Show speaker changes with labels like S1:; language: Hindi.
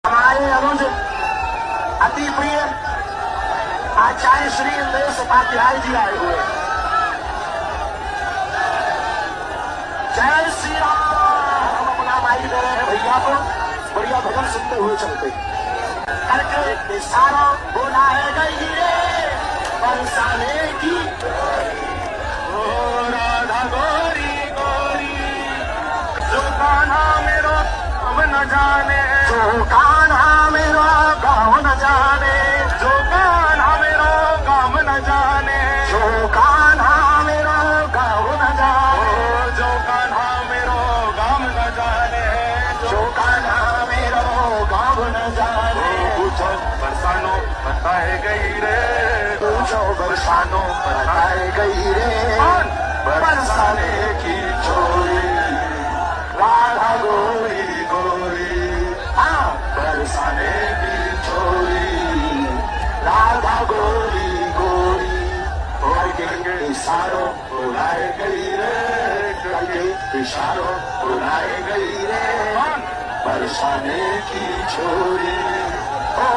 S1: हमारे अनुज अति प्रिय आचार्य श्री इंद्रेश उपाध्याय जी आए हुए। जय श्री राम। हम अपना माइक दे रहे हैं भैया को, बढ़िया भजन सुनते हुए चलते करके इशारा बोला है गई रे बरसाने की। ओ राधा गोरी गोरी जो कान्हा मेरो अब न जाने, जो कान्हा मेरो गाँव न जाने, जो कान्हा मेरो गाँव न जाने, जो कान्हा मेरो गाँव न जाने, जो कान्हा मेरो गाँव न जाने, जो कान्हा मेरो गाँव न जाने। पूछो बरसानो बताए गई रे, पूछो बरसानो बताए गई रे बरसाने की छोरी राधा गोरी गोरी। हाँ बरसाने की छोरी राधा गोरी गोरी। करके इशारों बुलाए गई रे, करके इशारों बुलाए गई रे बरसाने की छोरी। ओ